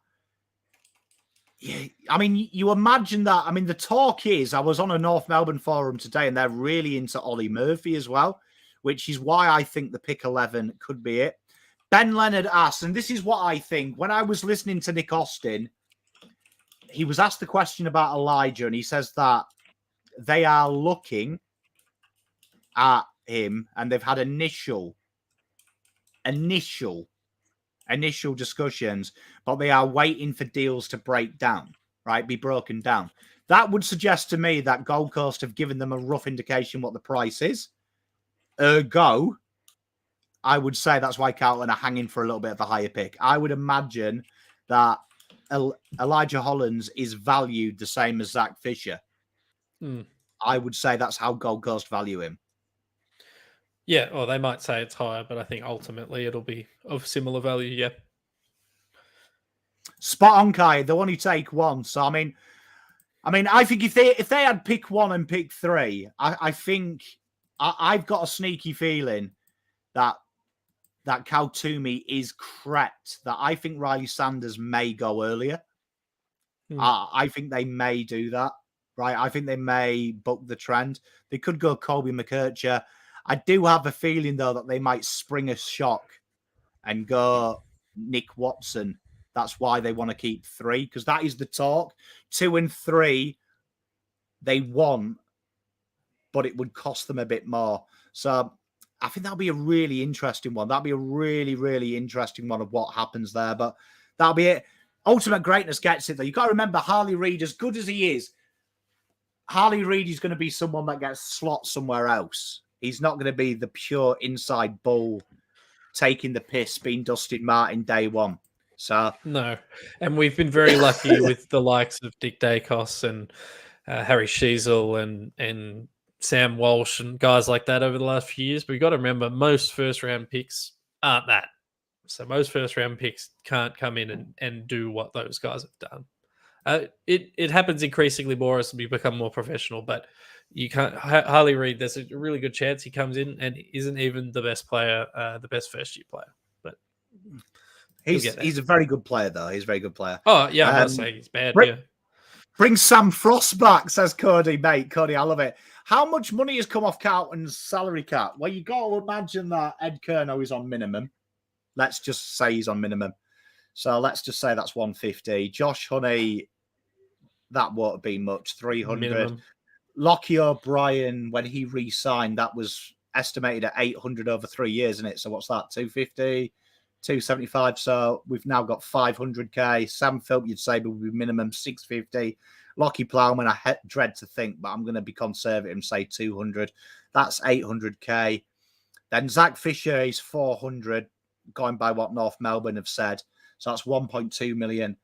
Speaker 1: I mean, you imagine that. I mean, the talk is, I was on a North Melbourne forum today, and they're really into Ollie Murphy as well, which is why I think the pick 11 could be it. Ben Leonard asked, and this is what I think. When I was listening to Nick Austin, he was asked the question about Elijah, and he says that they are looking at him, and they've had initial discussions, but they are waiting for deals to break down, right? Be broken down. That would suggest to me that Gold Coast have given them a rough indication what the price is. Ergo, I would say that's why Carlton are hanging for a little bit of a higher pick. I would imagine that Elijah Hollands is valued the same as Zach Fisher. I would say that's how Gold Coast value him.
Speaker 2: Yeah, or they might say it's higher, but I think ultimately it'll be of similar value, yeah.
Speaker 1: Spot on, Kai. They only take one. So, I mean, I think if they had pick 1 and pick 3, I think I've got a sneaky feeling that Cal Toomey is correct, that I think Riley Sanders may go earlier. I think they may do that, right? I think they may book the trend. They could go Colby McKercher. I do have a feeling, though, that they might spring a shock and go Nick Watson. That's why they want to keep 3, because that is the talk. 2 and 3, they want, but it would cost them a bit more. So I think that'll be a really interesting one. That'll be a really, really interesting one of what happens there. But that'll be it. Ultimate Greatness gets it, though. You've got to remember, Harley Reid, as good as he is, Harley Reid is going to be someone that gets slot somewhere else. He's not going to be the pure inside bull, taking the piss, being Dustin Martin day one. So
Speaker 2: no. And we've been very lucky with the likes of Dick Dacos and Harry Sheasel and Sam Walsh and guys like that over the last few years. But we've got to remember, most first-round picks aren't that. So most first-round picks can't come in and do what those guys have done. It happens increasingly more as we become more professional, but you can't. Harley Reid, there's a really good chance he comes in and isn't even the best player, the best first-year player. But
Speaker 1: he's a very good player, though. He's a very good player.
Speaker 2: Oh, yeah, I'm not saying he's bad.
Speaker 1: Bring Sam Frost back, says Cody, mate. Cody, I love it. How much money has come off Carlton's salary cap? Well, you got to imagine that Ed Kerno is on minimum. Let's just say he's on minimum. So let's just say that's 150. Josh Honey, that won't have been much, 300.
Speaker 2: Minimum.
Speaker 1: Lockie O'Brien, when he re-signed, that was estimated at 800 over 3 years, isn't it? So what's that, 250, 275? So we've now got 500k. Sam Philp, you'd say, would be minimum 650. Lockie Plowman, I dread to think, but I'm going to be conservative and say 200. That's 800k. Then Zach Fisher is 400, going by what North Melbourne have said. So that's 1.2 million.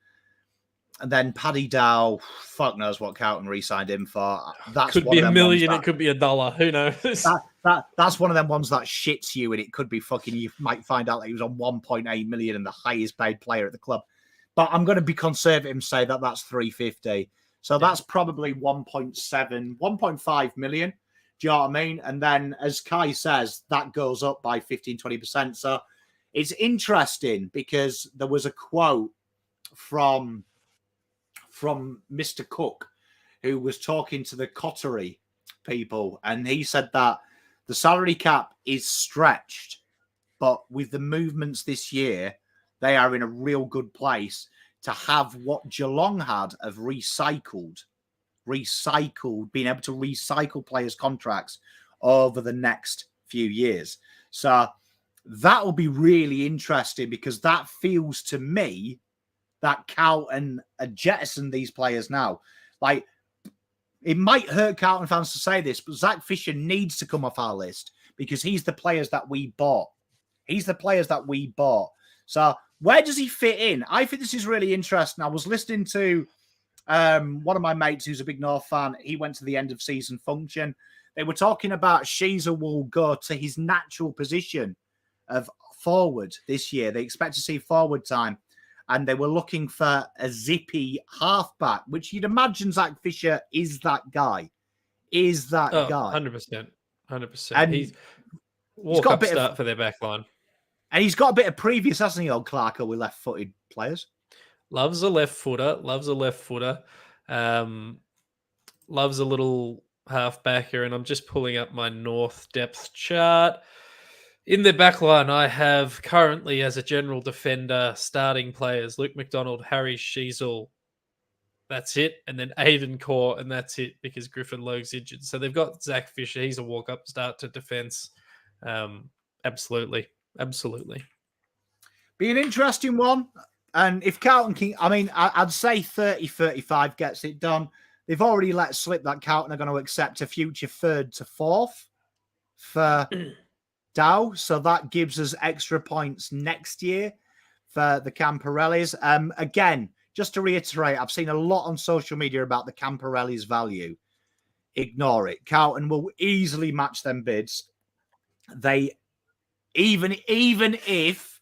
Speaker 1: And then Paddy Dow, fuck knows what Carlton re-signed him for. That
Speaker 2: could be $1 million, it could be $1. Who knows?
Speaker 1: That's one of them ones that shits you, and it could be fucking, you might find out that he was on 1.8 million and the highest paid player at the club. But I'm going to be conservative and say that that's 350. So that's probably 1.5 million. Do you know what I mean? And then, as Kai says, that goes up by 15-20%. So it's interesting because there was a quote from Mr. Cook, who was talking to the Cottery people, and he said that the salary cap is stretched, but with the movements this year, they are in a real good place to have what Geelong had of recycled, being able to recycle players' contracts over the next few years. So that will be really interesting, because that feels to me that Carlton are jettisoning these players now. Like, it might hurt Carlton fans to say this, but Zach Fisher needs to come off our list because he's the players that we bought. So where does he fit in? I think this is really interesting. I was listening to one of my mates who's a big North fan. He went to the end of season function. They were talking about Sheezer will go to his natural position of forward this year. They expect to see forward time. And they were looking for a zippy halfback, which you'd imagine Zach Fisher is that guy. Guy.
Speaker 2: 100%. 100%.
Speaker 1: And
Speaker 2: he's got a bit start for their back line.
Speaker 1: And he's got a bit of previous, hasn't he, old Clarko, with left-footed players?
Speaker 2: Loves a left footer. Loves a little halfbacker, and I'm just pulling up my North depth chart. In the backline, I have currently as a general defender starting players Luke McDonald, Harry Sheasel. That's it. And then Aiden Core, and that's it because Griffin Logue's injured. So they've got Zach Fisher. He's a walk-up start to defence. Absolutely.
Speaker 1: Be an interesting one. And if Carlton can, I mean, I'd say 30-35 gets it done. They've already let slip that Carlton are going to accept a future 3rd to 4th for Dow. So that gives us extra points next year for the Camporellis. Again, just to reiterate, I've seen a lot on social media about the Camporellis' value. Ignore it. Carlton will easily match them bids. They, even if,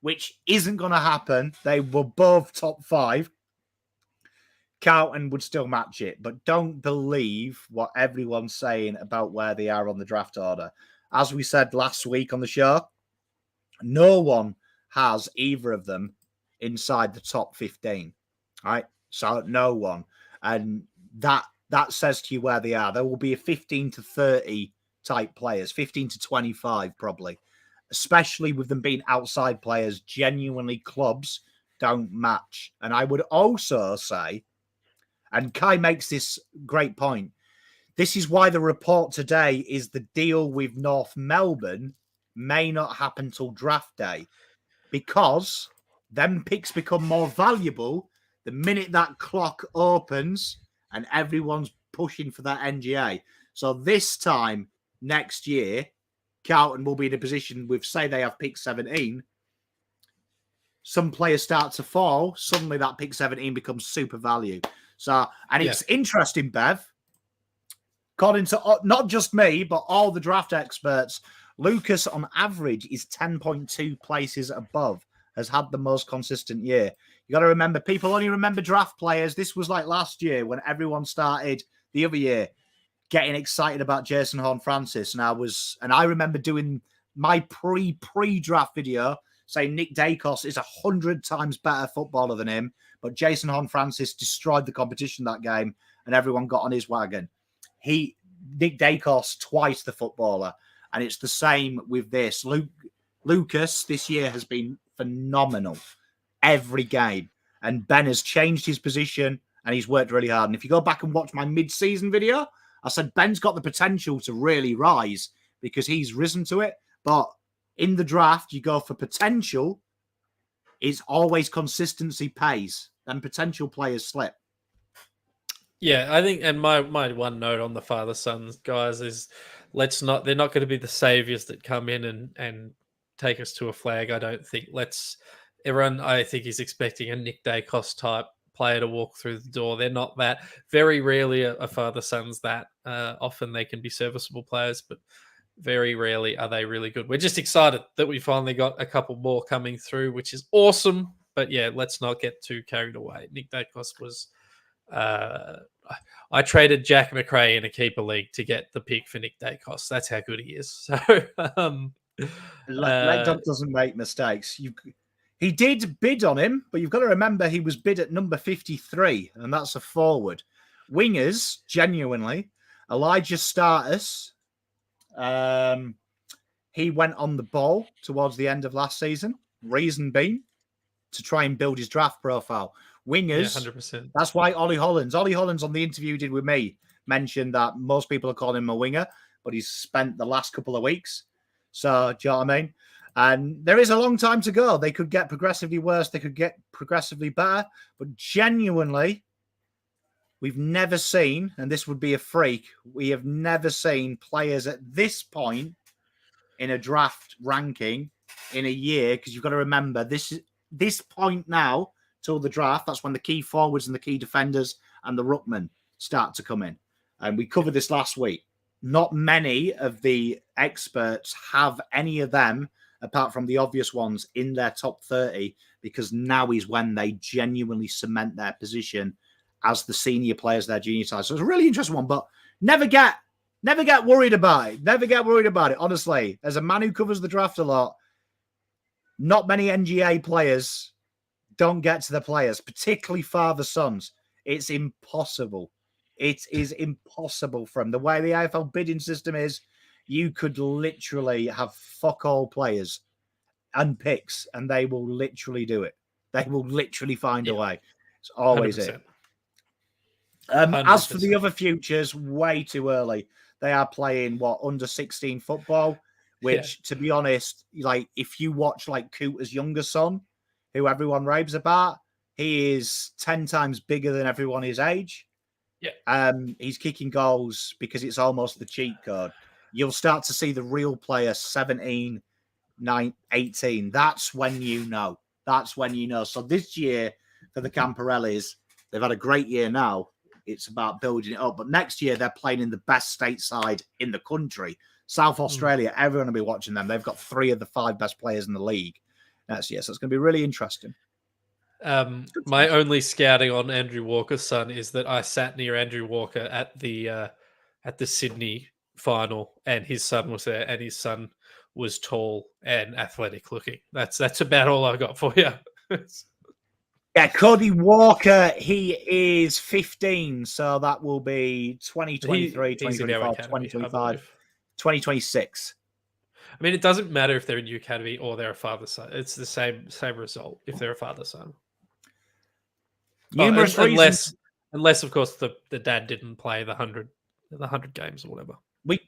Speaker 1: which isn't going to happen, they were both top 5, Carlton would still match it. But don't believe what everyone's saying about where they are on the draft order. As we said last week on the show, no one has either of them inside the top 15. Right? So no one. And that says to you where they are. There will be a 15 to 30 type players, 15 to 25 probably, especially with them being outside players. Genuinely, clubs don't match. And I would also say, and Kai makes this great point, this is why the report today is the deal with North Melbourne may not happen till draft day, because them picks become more valuable the minute that clock opens and everyone's pushing for that NGA. So this time next year, Carlton will be in a position with, say they have pick 17, some players start to fall, suddenly that pick 17 becomes super value. So, and it's interesting, Bev, according to not just me, but all the draft experts, Lucas on average is 10.2 places above, has had the most consistent year. You got to remember, people only remember draft players. This was like last year when everyone started the other year getting excited about Jason Horne-Francis. And I remember doing my pre-draft video saying Nick Dacos is 100 times better footballer than him, but Jason Horne-Francis destroyed the competition that game and everyone got on his wagon. Nick Dacos, twice the footballer. And it's the same with this. Lucas this year has been phenomenal every game. And Ben has changed his position and he's worked really hard. And if you go back and watch my mid-season video, I said Ben's got the potential to really rise because he's risen to it. But in the draft, you go for potential. It's always consistency pays. Then potential players slip.
Speaker 2: Yeah, I think, and my one note on the father-son guys is they're not going to be the saviors that come in and take us to a flag. I don't think. Everyone, I think, is expecting a Nick Dacos type player to walk through the door. They're not that. Very rarely a father-son's that. Often they can be serviceable players, but very rarely are they really good. We're just excited that we finally got a couple more coming through, which is awesome. But yeah, let's not get too carried away. Nick Dacos was... I traded Jack McRae in a keeper league to get the pick for Nick Dacos. That's how good he is. So,
Speaker 1: Legdon doesn't make mistakes. He did bid on him, but you've got to remember he was bid at number 53, and that's a forward. Wingers, genuinely, Elijah Startus, he went on the ball towards the end of last season. Reason being, to try and build his draft profile. Wingers, 100%. That's why Ollie Hollands on the interview he did with me mentioned that most people are calling him a winger, but he's spent the last couple of weeks. So, do you know what I mean? And there is a long time to go. They could get progressively worse. They could get progressively better. But genuinely, we've never seen, and this would be a freak, we have never seen players at this point in a draft ranking in a year, because you've got to remember, this point now, till the draft, that's when the key forwards and the key defenders and the ruckmen start to come in. And we covered this last week. Not many of the experts have any of them, apart from the obvious ones, in their top 30, because now is when they genuinely cement their position as the senior players, their junior side. So it's a really interesting one, but never get worried about it. Never get worried about it, honestly. As a man who covers the draft a lot, not many NGA players don't get to the players, particularly father-sons. It's impossible. It is impossible from the way the AFL bidding system is. You could literally have fuck all players and picks, and they will literally do it. They will literally find a way. It's always
Speaker 2: 100%.
Speaker 1: it. As for the other futures, way too early. They are playing under 16 football, which, to be honest, like if you watch like Cooter's younger son, who everyone raves about, he is 10 times bigger than everyone his age.
Speaker 2: Yeah.
Speaker 1: He's kicking goals because it's almost the cheat code. You'll start to see the real player 17, 18. That's when you know. That's when you know. So this year for the Camparellis, they've had a great year now. It's about building it up. But next year, they're playing in the best state side in the country. South Australia, everyone will be watching them. They've got 3 of the 5 best players in the league next year. So it's going to be really interesting.
Speaker 2: My only scouting on Andrew Walker's son is that I sat near Andrew Walker at the Sydney final, and his son was there, and his son was tall and athletic looking. That's about all I got for you.
Speaker 1: Yeah, Cody Walker, he is 15, so that will be 2023, 2024, 2025, 2026.
Speaker 2: I mean, it doesn't matter if they're in your academy or they're a father-son. It's the same result if they're a father-son.
Speaker 1: Numerous reasons.
Speaker 2: Unless, of course, the dad didn't play the 100 games or whatever.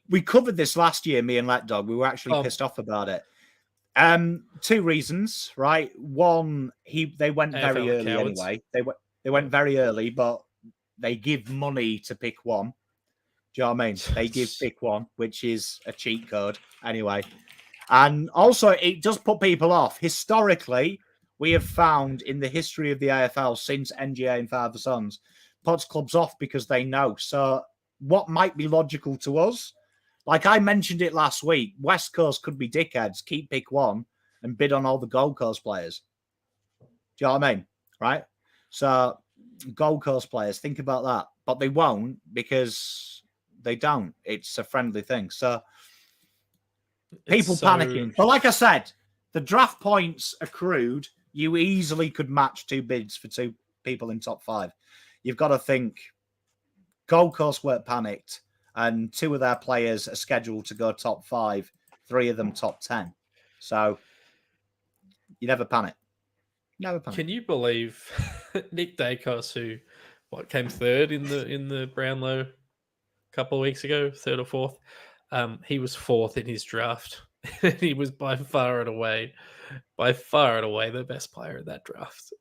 Speaker 1: We covered this last year, me and Let Dog. We were actually pissed off about it. 2 reasons, right? One, they went very early anyway. They went very early, but they give money to pick one. Do you know what I mean? They give pick one, which is a cheat code anyway. And also, it does put people off. Historically, we have found in the history of the AFL since NGA and Father Sons, puts clubs off because they know. So what might be logical to us, like I mentioned it last week, West Coast could be dickheads, keep pick one and bid on all the Gold Coast players. Do you know what I mean? Right? So Gold Coast players, think about that. But they won't because they don't. It's a friendly thing. So people panicking. But like I said, the draft points accrued, you easily could match 2 bids for 2 people in top 5. You've got to think Gold Coast weren't panicked, and 2 of their players are scheduled to go top 5, 3 of them top 10. So you never panic. Never panic.
Speaker 2: Can you believe Nick Dacos, who came 3rd in the Brownlow a couple of weeks ago, 3rd or 4th? He was 4th in his draft. He was by far and away the best player in that draft.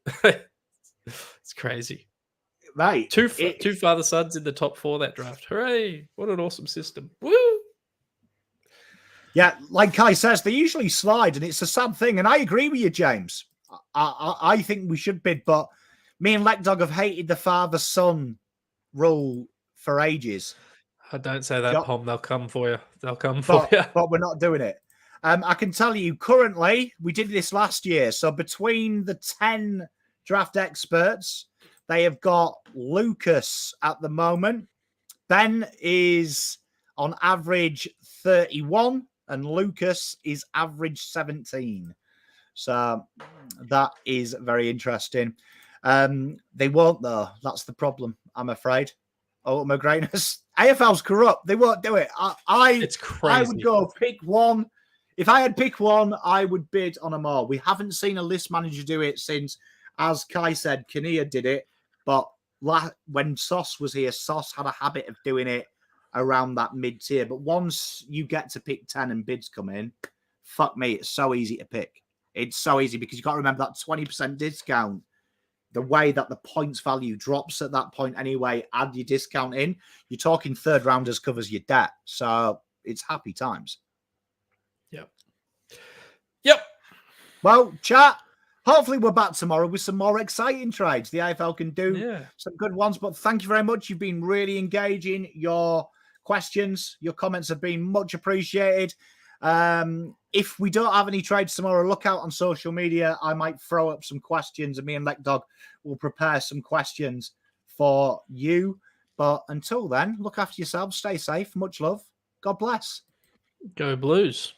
Speaker 2: It's crazy.
Speaker 1: Right.
Speaker 2: Two father sons in the top 4 that draft. Hooray. What an awesome system. Woo!
Speaker 1: Yeah, like Kai says, they usually slide, and it's a sad thing. And I agree with you, James. I think we should bid, but me and Lekdog have hated the father-son rule for ages.
Speaker 2: Don't say that, Pom. They'll come for you. But
Speaker 1: we're not doing it. I can tell you, currently, we did this last year. So between the 10 draft experts, they have got Lucas at the moment. Ben is on average 31, and Lucas is average 17. So that is very interesting. They won't, though. That's the problem, I'm afraid. Ultimate greatness. AFL's corrupt. They won't do it.
Speaker 2: It's crazy.
Speaker 1: I would go pick one. If I had pick one, I would bid on them all. We haven't seen a list manager do it since, as Kai said, Kinnear did it. But when Sauce was here, Sauce had a habit of doing it around that mid-tier. But once you get to pick 10 and bids come in, fuck me, it's so easy to pick. It's so easy because you've got to remember that 20% discount. The way that the points value drops at that point anyway, add your discount in, you're talking 3rd rounders covers your debt. So it's happy times.
Speaker 2: Yep.
Speaker 1: Well, chat. Hopefully we're back tomorrow with some more exciting trades. The AFL can do some good ones, but thank you very much. You've been really engaging. Your questions, your comments have been much appreciated. If we don't have any trades tomorrow, look out on social media. I might throw up some questions, and me and Lekdog will prepare some questions for you. But until then, look after yourselves. Stay safe. Much love. God bless.
Speaker 2: Go Blues.